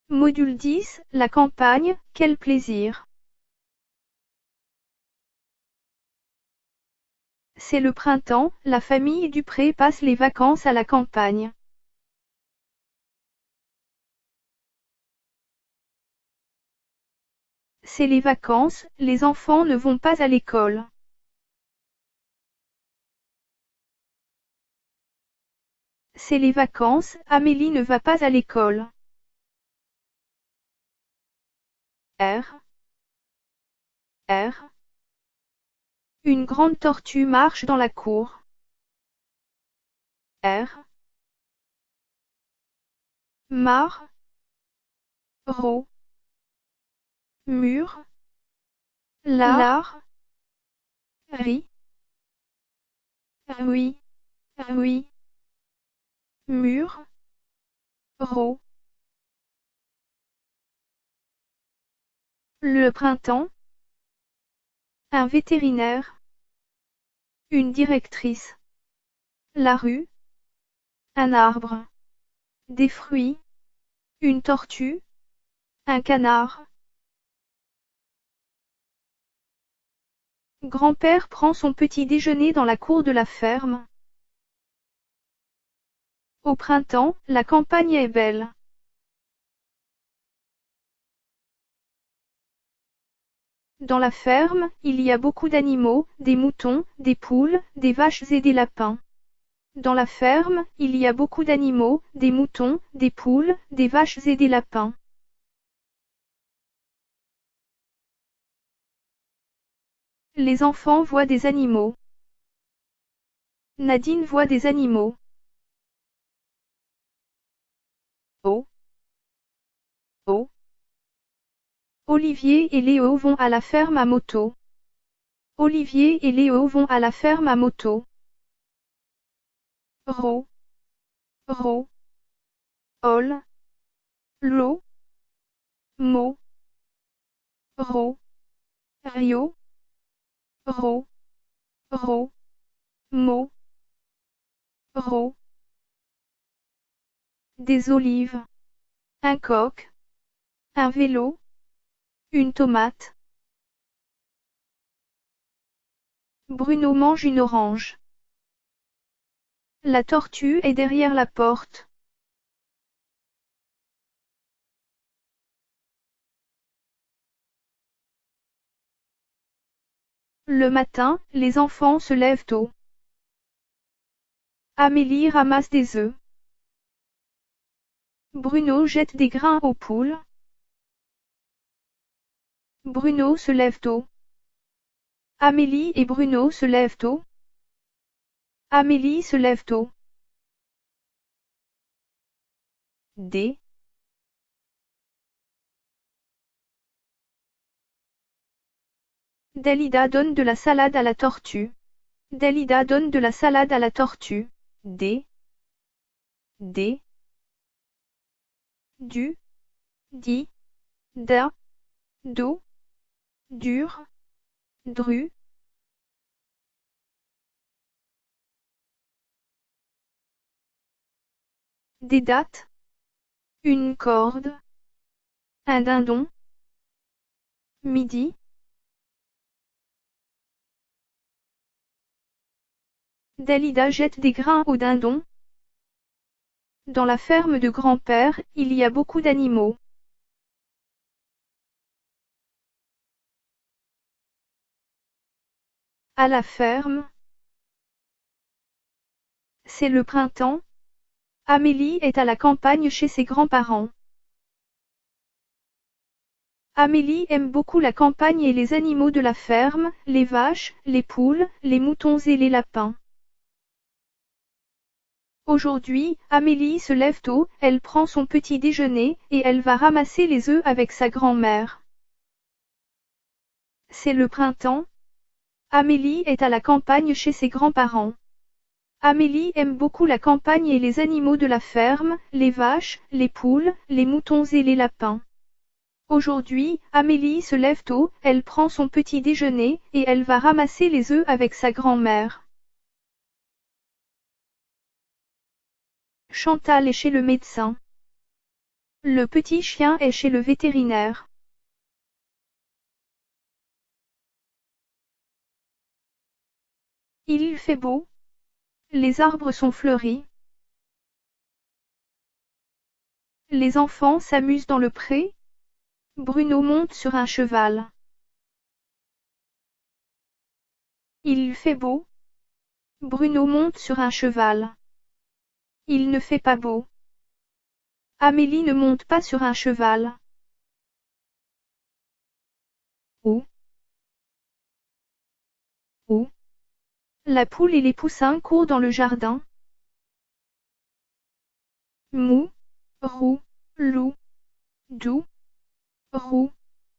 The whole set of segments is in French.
Module 10, la campagne, quel plaisir! C'est le printemps, la famille Dupré passe les vacances à la campagne. C'est les vacances, les enfants ne vont pas à l'école. C'est les vacances, Amélie ne va pas à l'école. R. Une grande tortue marche dans la cour. R. Mar. Ro. Mur. Lard. Ri. Oui. Oui. Mur. Ro. Le printemps. Un vétérinaire. Une directrice. La rue. Un arbre. Des fruits. Une tortue. Un canard. Grand-père prend son petit déjeuner dans la cour de la ferme. Au printemps, la campagne est belle. Dans la ferme, il y a beaucoup d'animaux, des moutons, des poules, des vaches et des lapins. Dans la ferme, il y a beaucoup d'animaux, des moutons, des poules, des vaches et des lapins. Les enfants voient des animaux. Nadine voit des animaux. Oh. Oh. Olivier et Léo vont à la ferme à moto. Olivier et Léo vont à la ferme à moto. Ro. Ro. Ol. Lo. Mo. Ro. Rio. Ro. Ro. Mo. Ro. Des olives. Un coq. Un vélo. Une tomate. Bruno mange une orange. La tortue est derrière la porte. Le matin, les enfants se lèvent tôt. Amélie ramasse des œufs. Bruno jette des grains aux poules. Bruno se lève tôt. Amélie et Bruno se lèvent tôt. Amélie se lève tôt. D. Dalida donne de la salade à la tortue. Dalida donne de la salade à la tortue. D. D. Du. Di. Da. Do. Dur. Dru. Des dattes. Une corde. Un dindon. Midi. Dalida jette des grains au dindon. Dans la ferme de grand-père, il y a beaucoup d'animaux. À la ferme. C'est le printemps. Amélie est à la campagne chez ses grands-parents. Amélie aime beaucoup la campagne et les animaux de la ferme, les vaches, les poules, les moutons et les lapins. Aujourd'hui, Amélie se lève tôt, elle prend son petit déjeuner, et elle va ramasser les œufs avec sa grand-mère. C'est le printemps. Amélie est à la campagne chez ses grands-parents. Amélie aime beaucoup la campagne et les animaux de la ferme, les vaches, les poules, les moutons et les lapins. Aujourd'hui, Amélie se lève tôt, elle prend son petit déjeuner, et elle va ramasser les œufs avec sa grand-mère. Chantal est chez le médecin. Le petit chien est chez le vétérinaire. Il fait beau. Les arbres sont fleuris. Les enfants s'amusent dans le pré. Bruno monte sur un cheval. Il fait beau. Bruno monte sur un cheval. Il ne fait pas beau. Amélie ne monte pas sur un cheval. Où? Où? La poule et les poussins courent dans le jardin. Mou, roux, loup, doux, roux,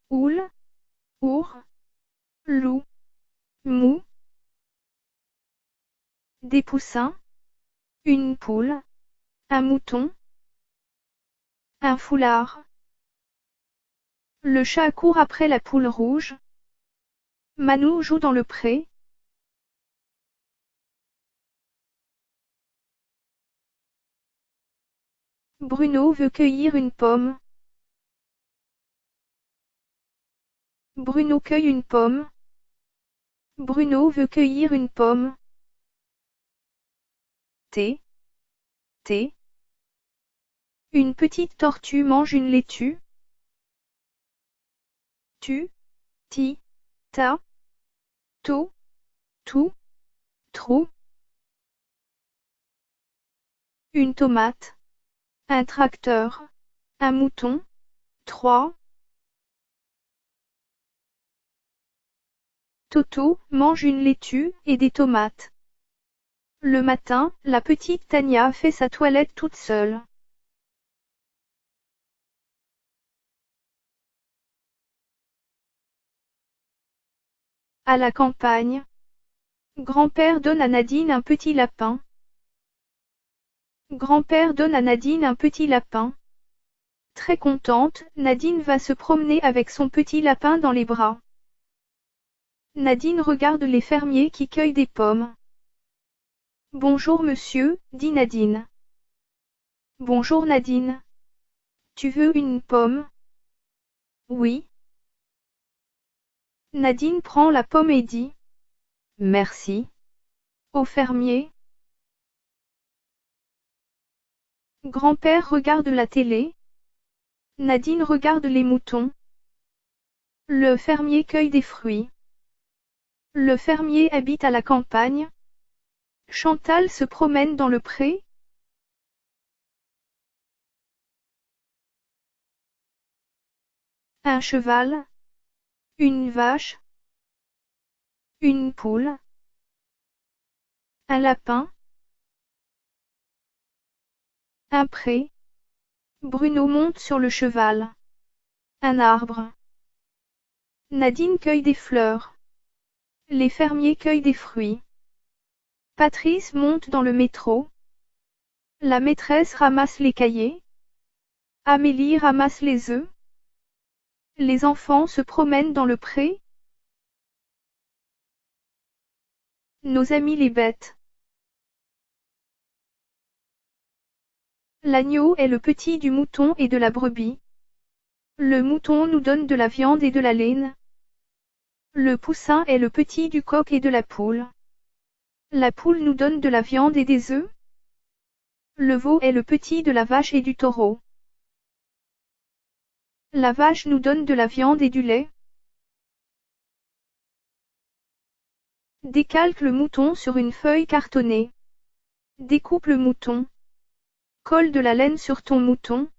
oule, ours, loup, mou. Des poussins, une poule, un mouton, un foulard. Le chat court après la poule rouge. Manou joue dans le pré. Bruno veut cueillir une pomme. Bruno cueille une pomme. Bruno veut cueillir une pomme. T. T. Une petite tortue mange une laitue. Tu. Ti. Ta. To. Tout. Trou. Une tomate. Un tracteur. Un mouton. 3. Toto mange une laitue et des tomates. Le matin, la petite Tania fait sa toilette toute seule. À la campagne. Grand-père donne à Nadine un petit lapin. Grand-père donne à Nadine un petit lapin. Très contente, Nadine va se promener avec son petit lapin dans les bras. Nadine regarde les fermiers qui cueillent des pommes. Bonjour monsieur, dit Nadine. Bonjour Nadine. Tu veux une pomme? Oui. Nadine prend la pomme et dit. Merci. Au fermier. Grand-père regarde la télé. Nadine regarde les moutons. Le fermier cueille des fruits. Le fermier habite à la campagne. Chantal se promène dans le pré. Un cheval. Une vache. Une poule. Un lapin. Un pré. Bruno monte sur le cheval. Un arbre. Nadine cueille des fleurs. Les fermiers cueillent des fruits. Patrice monte dans le métro. La maîtresse ramasse les cahiers. Amélie ramasse les œufs. Les enfants se promènent dans le pré. Nos amis les bêtes. L'agneau est le petit du mouton et de la brebis. Le mouton nous donne de la viande et de la laine. Le poussin est le petit du coq et de la poule. La poule nous donne de la viande et des œufs. Le veau est le petit de la vache et du taureau. La vache nous donne de la viande et du lait. Décalque le mouton sur une feuille cartonnée. Découpe le mouton. Colle de la laine sur ton mouton.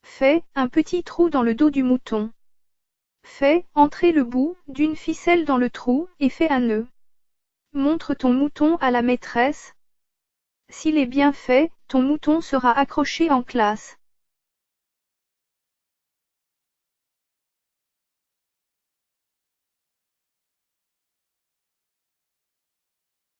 Fais un petit trou dans le dos du mouton. Fais entrer le bout d'une ficelle dans le trou et fais un nœud. Montre ton mouton à la maîtresse. S'il est bien fait, ton mouton sera accroché en classe.